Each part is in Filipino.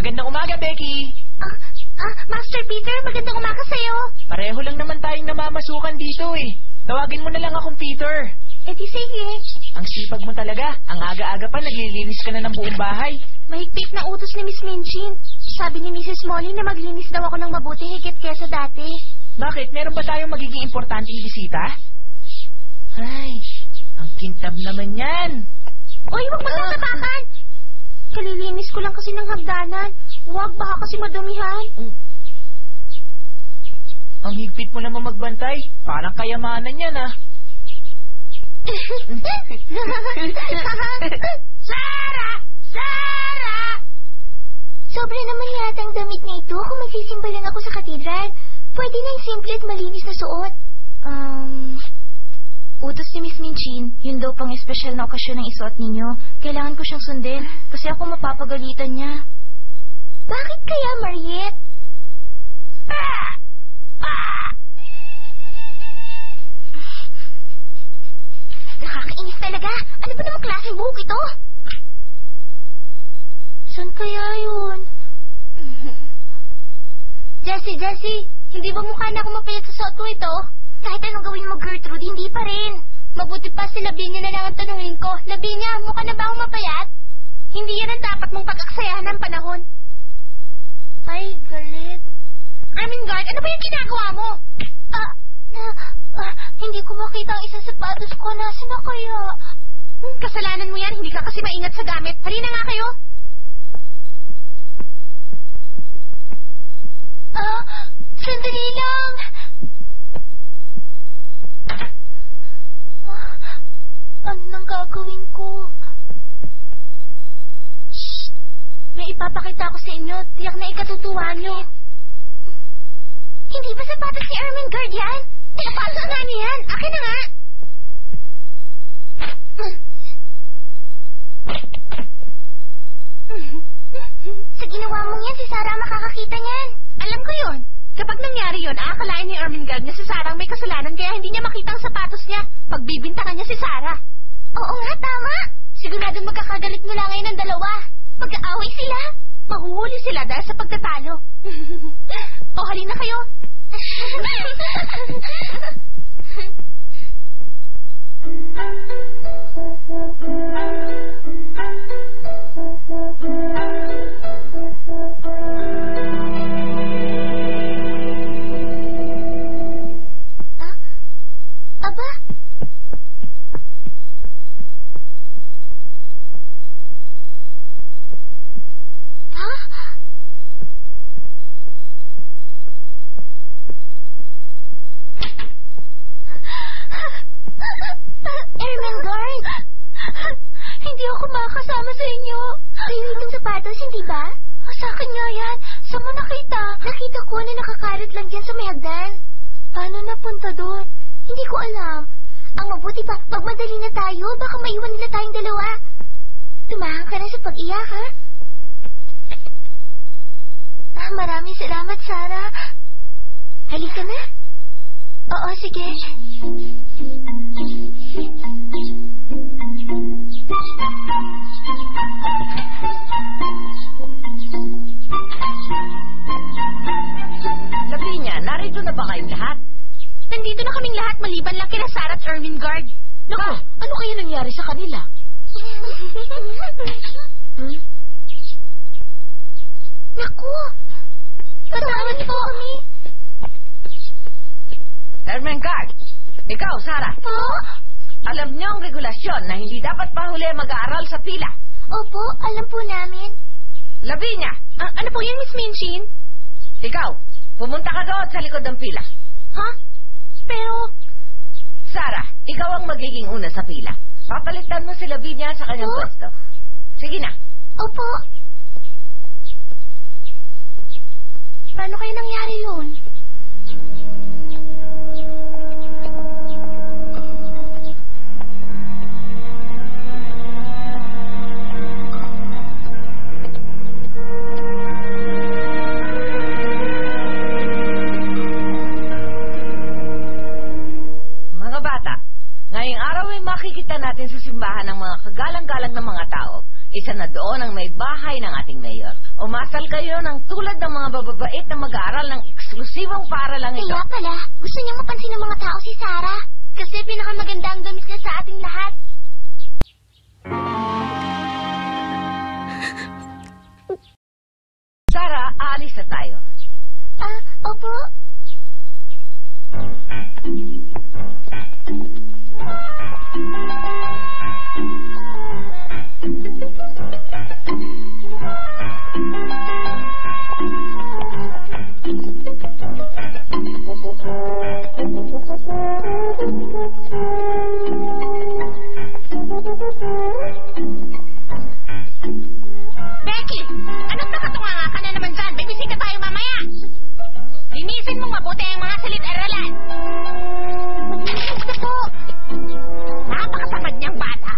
Magandang umaga, Becky! Master Peter, magandang umaga sa'yo. Pareho lang naman tayong namamasukan dito eh. Tawagin mo na lang akong Peter. Eh di sige. Ang sipag mo talaga. Ang aga-aga pa, naglilinis ka na ng buong bahay. Mahigpit na utos ni Miss Minchin. Sabi ni Mrs. Molly na maglinis daw ako ng mabuti higit kesa dati. Bakit? Meron ba tayong magiging importanteng bisita? Ay, ang kintab naman yan. Uy, huwag mo tatapakan. Kalilinis ko lang kasi ng hagdanan. Huwag, baka kasi madumihan. Ang higpit mo naman magbantay. Parang kayamanan yan ah. Sarah! Sarah! Sobra naman yata ang damit na ito kung magsisimba lang ako sa katedral. Pwede na yung simple at malinis na suot. Utos ni Miss Minchin, yun daw pang espesyal na okasyon ng isuot ninyo. Kailangan ko siyang sundin kasi ako mapapagalitan niya. Bakit kaya, Mariette? Nakakainis talaga. Ano ba namang klaseng buhok ito? Saan kaya yun? Jessie, hindi ba mukha na ako mapayat sa suot ko ito? Kahit anong gawin mo, Gertrude, hindi pa rin. Mabuti pa si Lavinia na lang ang tanungin ko. Lavinia, mukha na ba ako mapayat? Hindi yan ang dapat mong pag-aksayahan ng panahon. Ay, galit. Ermengarde, ano ba yung ginagawa mo? Hindi ko makita ang isang sapatos ko. Nasaan na kaya? Kasalanan mo yan. Hindi ka kasi maingat sa gamit. Halina nga kayo. Sandali lang. Ano nang gagawin ko? Shh! May ipapakita ko sa inyo. Tiyak na ikatutuwa nyo. Hindi ba sapatos ni Ermengarde yan? Sapatos nga niya yan. Akin na nga. Sa ginawa mong yan, si Sarah makakakita niyan. Alam ko yun. Kapag nangyari yun, aakalain ni Ermengarde na si Sarah may kasalanan kaya hindi niya makita ang sapatos niya. Pagbibintangan niya si Sarah. Oo nga, tama. Siguradong magkakagalit mula ngayon ang dalawa. Mag-aaway sila. Mahuhuli sila dahil sa pagtatalo. O, halina kayo. Aba? Ermengarde! Hindi ako makakasama sa inyo. Sa'yo itong sapatos, hindi ba? Sa akin nga yan. Saan mo nakita? Nakita ko na nakakarat lang dyan sa may hagdan. Paano napunta doon? Hindi ko alam. Ang mabuti pa, magmadali na tayo. Baka maiwan nila tayong dalawa. Tumahan ka na sa pag-iyak, ha? Maraming salamat, Sarah. Halika na. Oo, sige. Lavinia, narito na ba kayong lahat? Nandito na kaming lahat maliban lang kina Sarah at Ermengarde. Naku, ano kaya nangyari sa kanila? Naku! Patawad po kami. Ermengarde, ikaw, Sarah. Oh? Alam niyo ang regulasyon na hindi dapat pahuli mag-aaral sa pila. Opo, alam po namin. Lavinia, Ano po yan, Miss Minchin? ikaw, pumunta ka doon sa likod ng pila. Ha? Pero... Sarah, ikaw ang magiging una sa pila. Papalitan mo si Lavinia sa kanyang pwesto. Sige na. Opo. Paano kaya nangyari yun? makikita natin sa simbahan ng mga kagalang-galang ng mga tao, isa na doon ang may bahay ng ating mayor. O Umasal kayo ng tulad ng mga bababait na mag-aaral ng eksklusibong paaralang ito. Kaya pala, gusto niyang mapansin ng mga tao si Sarah. Kasi pinakamaganda ang damit niya sa ating lahat. Sarah, aalis na tayo. Opo. Becky! Anong nakatunganga ka na naman dyan? May bisita tayo mamaya! Linisin mong mabuti ang mga silid-aralan! Ito po. Napakatamad niyang bata!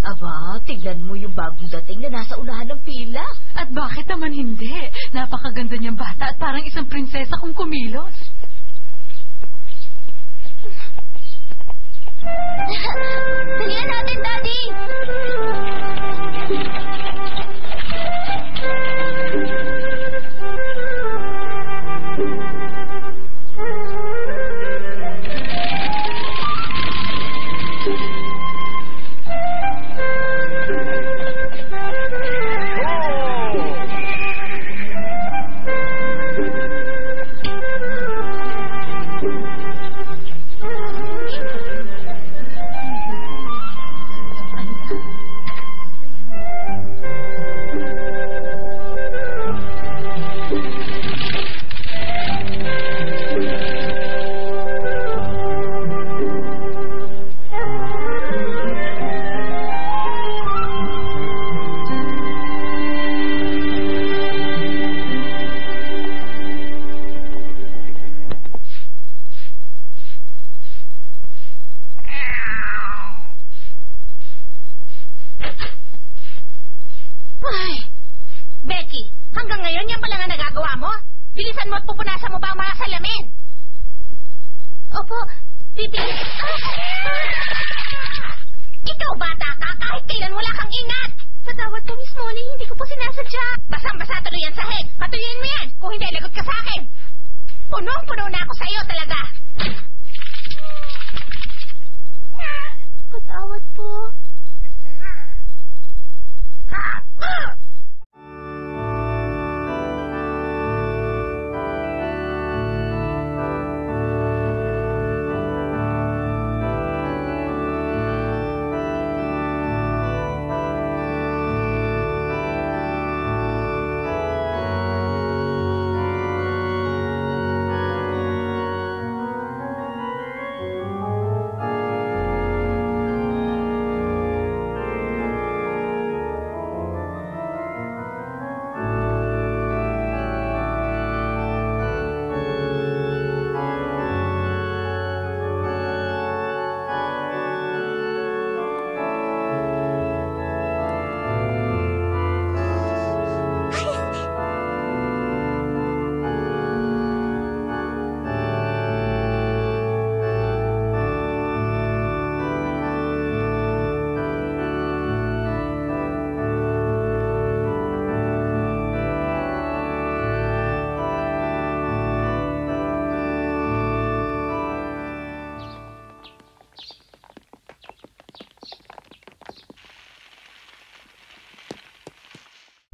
Aba, tignan mo yung bagong dating na nasa unahan ng pila. At bakit naman hindi? Napakaganda niyang bata at parang isang prinsesa kung kumilos. Dalihan natin, Daddy! Ay, Becky, hanggang ngayon yan pala nga nagagawa mo? Bilisan mo at pupunasan mo ba ang mga salamin? Opo, bibili. Ikaw bata ka, kahit kailan wala kang ingat! Patawad ka, Miss Molly. Hindi ko po sinasadya. Basang-basa tuloy yan sa head. Patuloyin mo yan. Kung hindi, lagot ka sa akin. Punong-puno na ako sa iyo talaga. Patawad po.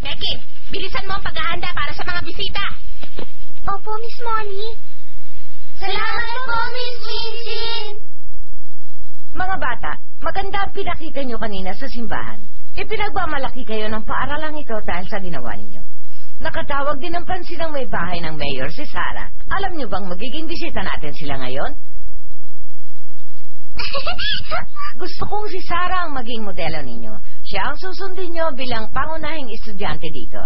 Becky, bilisan mo ang paghahanda para sa mga bisita. Opo, Miss Molly. Salamat po, Miss Winston. Mga bata, maganda ang pinakita nyo kanina sa simbahan. Ipinagmamalaki kayo ng paaralang ito dahil sa ginawa ninyo. Nakatawag din ng pansin ng may bahay ng mayor, si Sarah. Alam nyo bang magiging bisita natin sila ngayon? Gusto kong si Sarah ang maging modelo ninyo. Siya ang susundin nyo bilang pangunahing estudyante dito.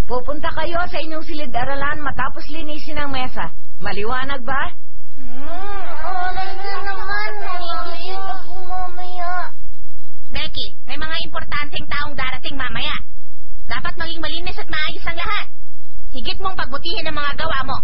Pupunta kayo sa inyong silid-aralan matapos linisin ang mesa. Maliwanag ba? Becky, may mga importanteng taong darating mamaya. Dapat maging malinis at maayos ang lahat. Higit mong pagbutihin ang mga gawa mo.